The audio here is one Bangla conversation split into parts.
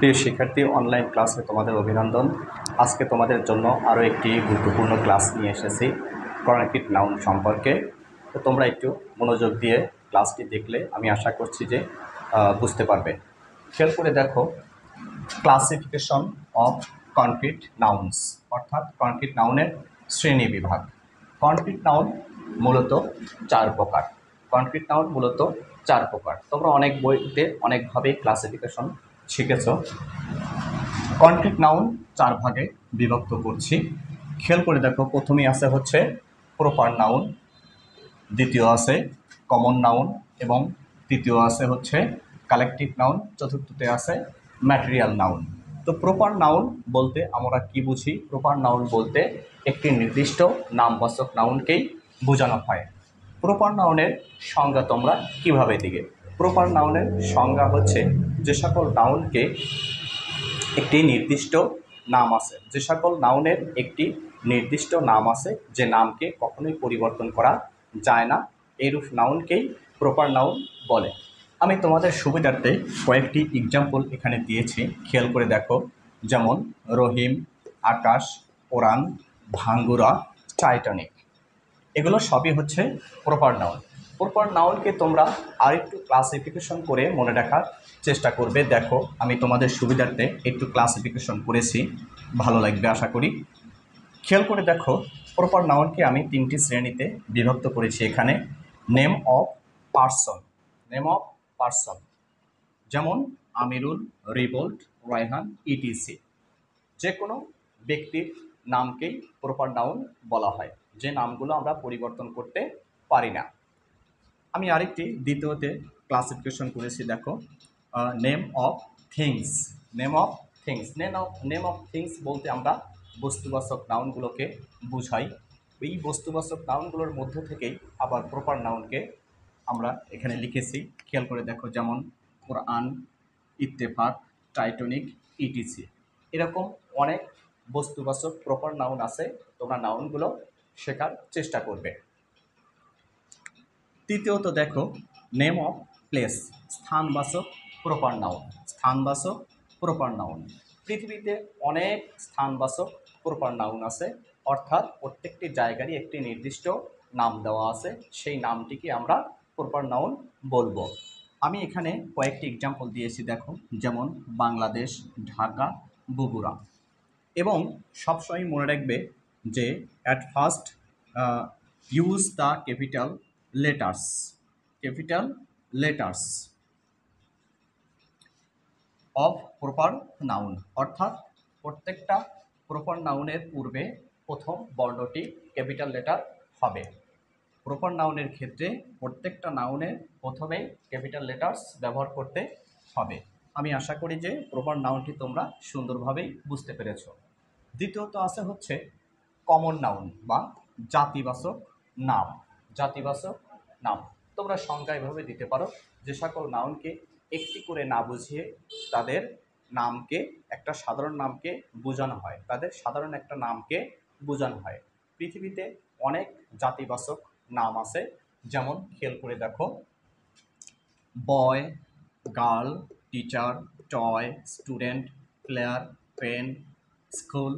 প্রিয় শিক্ষার্থী, অনলাইন ক্লাসে তোমাদের অভিনন্দন। আজকে তোমাদের জন্য আরও একটি গুরুত্বপূর্ণ ক্লাস নিয়ে এসেছি কর্ণাটিক নাউন সম্পর্কে। তো তোমরা একটু মনোযোগ দিয়ে ক্লাসটি দেখলে আমি আশা করছি যে বুঝতে পারবে। খেয়াল করে দেখো, ক্লাসিফিকেশন অফ কনক্রিট নাউন্স, অর্থাৎ কনক্রিট নাউনের শ্রেণী বিভাগ। কনক্রিট নাউন মূলত চার প্রকার। কনক্রিট নাউন মূলত চার প্রকার। তোমরা অনেক বইতে অনেকভাবে ক্লাসিফিকেশন শিখেছ। কনক্রিট নাউন চার ভাগে বিভক্ত করছি। খেয়াল করে দেখো, প্রথমেই আছে হচ্ছে প্রপার নাউন, দ্বিতীয় আছে কমন নাউন এবং তৃতীয় আছে হচ্ছে কালেকটিভ নাউন, চতুর্থতে আছে ম্যাটেরিয়াল নাউন। তো প্রপার নাউন বলতে আমরা কি বুঝি? প্রপার নাউন বলতে একটি নির্দিষ্ট নামবাচক নাউনকেই বোঝানো হয়। প্রপার নাউনের সংজ্ঞা তোমরা কিভাবে দিবে? প্রপার নাউনের সংজ্ঞা হচ্ছে যে সকল নাউনকে একটি নির্দিষ্ট নাম আছে, যে সকল নাউনের একটি নির্দিষ্ট নাম আছে, যে নামকে কখনোই পরিবর্তন করা যায় না, এইরূপ নাউনকেই প্রপার নাউন বলে। আমি তোমাদের সুবিধার্থে কয়েকটি এক্সাম্পল এখানে দিয়েছি, খেয়াল করে দেখো। যেমন রহিম, আকাশ, কোরআন, ভাঙ্গুরা, টাইটানিক, এগুলো সবই হচ্ছে প্রপার নাউন। প্রপার নাউনকে তোমরা আরেকটু ক্লাসিফিকেশন করে মনে রাখার চেষ্টা করবে। দেখো, আমি তোমাদের সুবিধার্থে একটু ক্লাসিফিকেশন করেছি, ভালো লাগবে আশা করি। খেয়াল করে দেখো, প্রপার নাউনকে আমি তিনটি শ্রেণীতে বিভক্ত করেছি এখানে। Name of person, name of person, যেমন আমিরুল, রিবোল্ট, রায়হান, ইটিসি। যে কোনো ব্যক্তির নামকেই প্রপার নাউন বলা হয়, যে নামগুলো আমরা পরিবর্তন করতে পারি না। আমি আরেকটি দ্বিতীয়তে ক্লাসিফিকেশন করেছি, দেখো, name of things, name of things. Name of things বলতে আমরা বস্তুবাচক নাউনগুলোকে বুঝাই। এই বস্তুবাচক নাউনগুলোর মধ্য থেকেই আবার প্রপার নাউনকে আমরা এখানে লিখেছি। খেয়াল করে দেখো, যেমন কোরআন, ইত্তেফাক, টাইটানিক, ইটিসি। এরকম অনেক বস্তুবাচক প্রপার নাউন আছে, তোমরা নাউনগুলো শেখার চেষ্টা করবে। তৃতীয়ত দেখো, নেম অফ প্লেস, স্থানবাচক প্রপার নাউন, স্থানবাচক প্রপার নাউন। পৃথিবীতে অনেক স্থানবাচক প্রপার নাউন আছে, অর্থাৎ প্রত্যেকটি জায়গারই একটি নির্দিষ্ট নাম দেওয়া আছে, সেই নামটিকে আমরা প্রপার নাউন বলবো। আমি এখানে কয়েকটি এক্সাম্পল দিয়েছি, দেখো, যেমন বাংলাদেশ, ঢাকা, বগুড়া। এবং সবসময় মনে রাখবে যে at first use the capital letters, capital letters of proper noun, অর্থাৎ প্রত্যেকটা প্রপার নাউনের পূর্বে প্রথম বর্ণটি ক্যাপিটাল লেটার হবে। প্রপার নাউনের ক্ষেত্রে প্রত্যেকটা নাউনের প্রথমেই ক্যাপিটাল লেটার্স ব্যবহার করতে হবে। আমি আশা করি যে প্রপার নাউনটি তোমরা সুন্দরভাবেই বুঝতে পেরেছ। দ্বিতীয়ত আছে হচ্ছে কমন নাউন বা জাতিবাচক নাম, জাতিবাচক নাম। তোমরা সংজ্ঞা এভাবে দিতে পারো, যে সকল নাউনকে একটি করে না বুঝিয়ে তাদের নামকে, একটা সাধারণ নামকে বোঝানো হয়, তাদের সাধারণ একটা নামকে বোঝানো হয়। পৃথিবীতে অনেক জাতিবাচক নাম আছে, যেমন খেয়াল করে দেখো, boy, girl, teacher, toy, student, player, pen, school,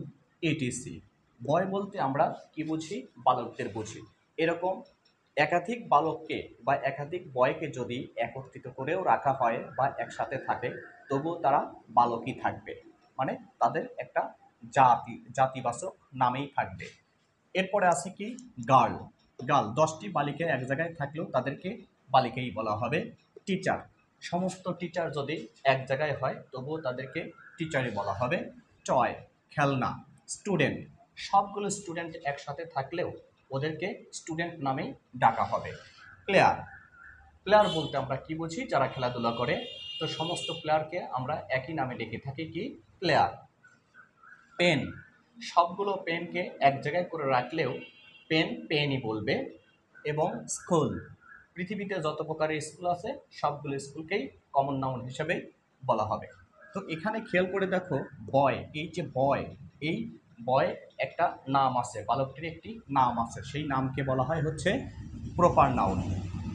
etc. Boy বলতে আমরা কি বুঝি? বালকদের বুঝি। এরকম একাধিক বালককে বা একাধিক বয়কে যদি একত্রিত করেও রাখা হয় বা একসাথে থাকে, তবুও তারা বালকই থাকবে, মানে তাদের একটা জাতিবাচক নামেই থাকবে। এরপরে আছে কি? গার্ল, গার্ল 10টি বালিকা এক জায়গায় থাকলেও তাদেরকে বালিকাই বলা হবে। টিচার, সমস্ত টিচার যদি এক জায়গায় হয় তবুও তাদেরকে টিচারই বলা হবে। টয়, খেলনা। স্টুডেন্ট, সবগুলো স্টুডেন্ট একসাথে থাকলেও ওদেরকে স্টুডেন্ট নামেই ডাকা হবে। প্লেয়ার, প্লেয়ার বলতে আমরা কি বুঝি? যারা খেলাধুলা করে, তো সমস্ত প্লেয়ারকে আমরা একই নামে ডেকে থাকি, কি? প্লেয়ার। পেন, সবগুলো পেনকে এক জায়গায় করে রাখলেও পেন পেনই বলবে। এবং স্কুল, পৃথিবীতে যত প্রকারের স্কুল আছে সবগুলো স্কুলকেই কমন নাউন হিসেবে বলা হবে। তো এখানে খেয়াল করে দেখো, বয়, এই যে বয়, এই বয় একটা নাম আছে, বালকটির একটি নাম আছে, সেই নামকে বলা হয় হচ্ছে প্রপার নাউন।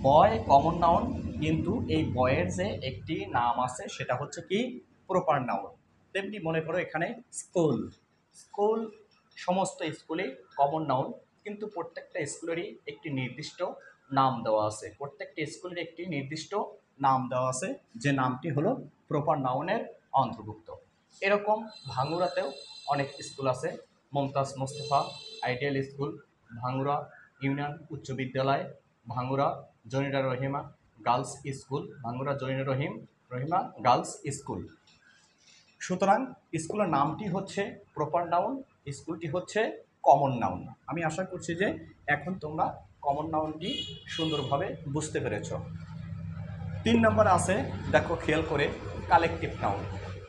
বয় কমন নাউন, কিন্তু এই বয়ের যে একটি নাম আছে সেটা হচ্ছে কি? Proper noun. তেমনি মনে করো এখানে স্কুল। স্কুল সমস্ত স্কুলে কমন নাউন, কিন্তু প্রত্যেকটা স্কুলেরই একটি নির্দিষ্ট নাম দেওয়া আছে। প্রত্যেকটা স্কুলের একটি নির্দিষ্ট নাম দেওয়া আছে, যে নামটি হলো প্রপার নাউনের অন্তর্ভুক্ত। এরকম ভাঙ্গুড়াতেও অনেক স্কুল আছে। Mumtaz Mostafa ideal school, Bhangura union উচ্চ বিদ্যালয়, Bhangura Jonira Rahima girls school, Bhangura Jonira Rahima girls school. সুতরাং স্কুলের নামটি হচ্ছে প্রপার নাউন, স্কুলটি হচ্ছে কমন নাউন। আমি আশা করছি যে এখন তোমরা কমন নাউনটি সুন্দরভাবে বুঝতে পেরেছ। 3 নম্বর আছে, দেখো খেয়াল করে, কালেকটিভ নাউন।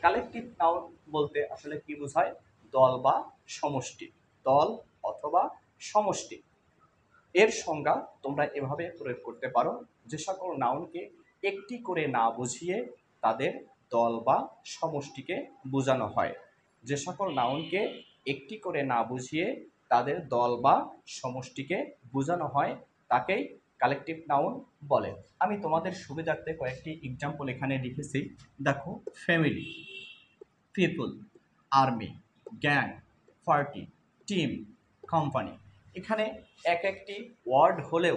কালেকটিভ নাউন বলতে আসলে কি বোঝায়? দল বা সমষ্টি, দল অথবা সমষ্টি। এর সংজ্ঞা তোমরা এভাবে প্রয়োগ করতে পারো, যে সকল নাউনকে একটি করে না বুঝিয়ে তাদের দল বা সমষ্টিকে বোঝানো হয়। যে সকল নাউনকে একটি করে না বুঝিয়ে তাদের দল বা সমষ্টিকে বোঝানো হয় তাকেই কালেকটিভ নাউন বলে। আমি তোমাদের সুবিধার্থে কয়েকটি এক্সাম্পল এখানে লিখেছি। দেখো, family, people, army, gang, party, team, company. এখানে এক একটি ওয়ার্ড হলেও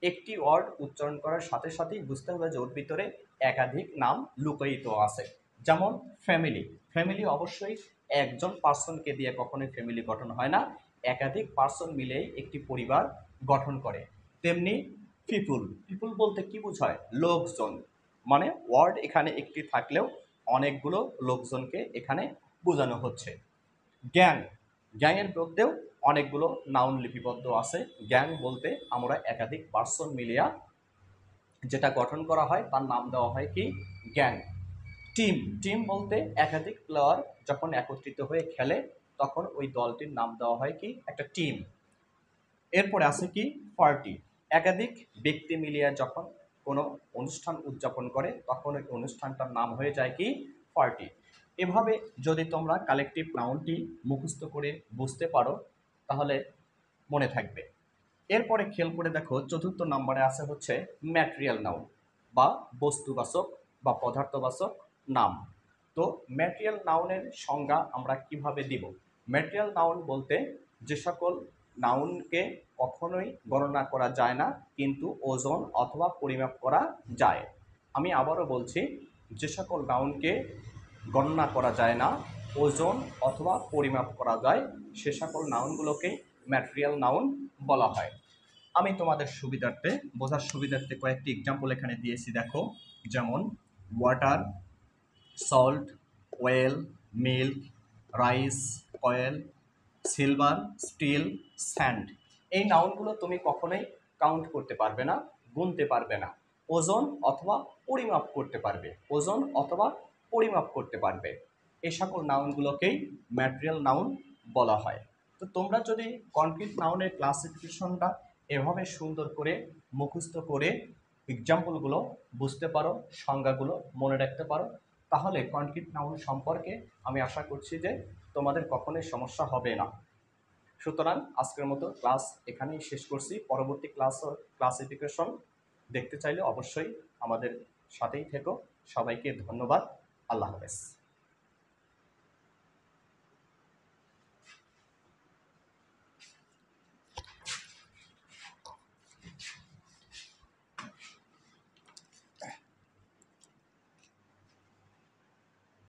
একটি ওয়ার্ড উচ্চারণ করার সাথে সাথেই বুঝতে হবে যে ওর ভিতরে একাধিক নাম লুকায়িত আছে। যেমন ফ্যামিলি, ফ্যামিলি অবশ্যই একজন পার্সনকে দিয়ে কখনোই ফ্যামিলি গঠন হয় না, একাধিক পার্সন মিলেই একটি পরিবার গঠন করে। তেমনি পিপুল, পিপুল বলতে কি বোঝায়? লোকজন। মানে ওয়ার্ড এখানে একটি থাকলেও অনেকগুলো লোকজনকে এখানে বোঝানো হচ্ছে। গ্যাং, গ্যাংয়ের মধ্যেও অনেকগুলো নাউন লিপিবদ্ধ আছে। গ্যাং বলতে আমরা একাধিক পার্সন মিলিয়া যেটা গঠন করা হয় তার নাম দেওয়া হয় কি? গ্যাং। টিম, টিম বলতে একাধিক প্লেয়ার যখন একত্রিত হয়ে খেলে তখন ওই দলটির নাম দেওয়া হয় কি? একটা টিম। এরপরে আছে কি? পার্টি, একাধিক ব্যক্তি মিলিয়ে যখন কোনো অনুষ্ঠান উদযাপন করে তখন ওই অনুষ্ঠানটার নাম হয়ে যায় কি? পার্টি। এভাবে যদি তোমরা কালেকটিভ নাউনটি মুখস্থ করে বুঝতে পারো তাহলে মনে থাকবে। এরপরে খেয়াল করে দেখো, 4র্থ নম্বরে আছে হচ্ছে ম্যাটেরিয়াল নাউন বা বস্তুবাচক বা পদার্থবাচক নাম। তো ম্যাটেরিয়াল নাউনের সংজ্ঞা আমরা কিভাবে দিব? ম্যাটেরিয়াল নাউন বলতে যে সকল নাউনকে কখনোই গণনা করা যায় না কিন্তু ওজন অথবা পরিমাপ করা যায়। আমি আবারও বলছি, যে সকল নাউনকে গণনা করা যায় না, ওজন অথবা পরিমাপ করা যায়, সে সকল নাউনগুলোকে ম্যাটেরিয়াল নাউন বলা হয়। আমি তোমাদের সুবিধার্থে, বোঝার সুবিধার্থে কয়েকটি এক্সাম্পল এখানে দিয়েছি। দেখো, যেমন water, salt, oil, milk, rice, oil, silver, steel, sand. এই নাউনগুলো তুমি কখনোই কাউন্ট করতে পারবে না, গুনতে পারবে না। ওজন অথবা পরিমাপ করতে পারবে, ওজন অথবা পরিমাপ করতে পারবে। এই সকল নাউনগুলোকেই ম্যাটেরিয়াল নাউন বলা হয়। তো তোমরা যদি কনক্রিট নাউনের ক্লাসিফিকেশনটা এভাবে সুন্দর করে মুখস্থ করে এক্সাম্পলগুলো বুঝতে পারো, সংজ্ঞাগুলো মনে রাখতে পারো, তাহলে কনক্রিট নাউন সম্পর্কে আমি আশা করছি যে তোমাদের কখনোই সমস্যা হবে না। সুতরাং আজকের মতো ক্লাস এখানেই শেষ করছি। পরবর্তী ক্লাসিফিকেশন দেখতে চাইলে অবশ্যই আমাদের সাথেই থেকো। সবাইকে ধন্যবাদ। আল্লাহ হাফেজ।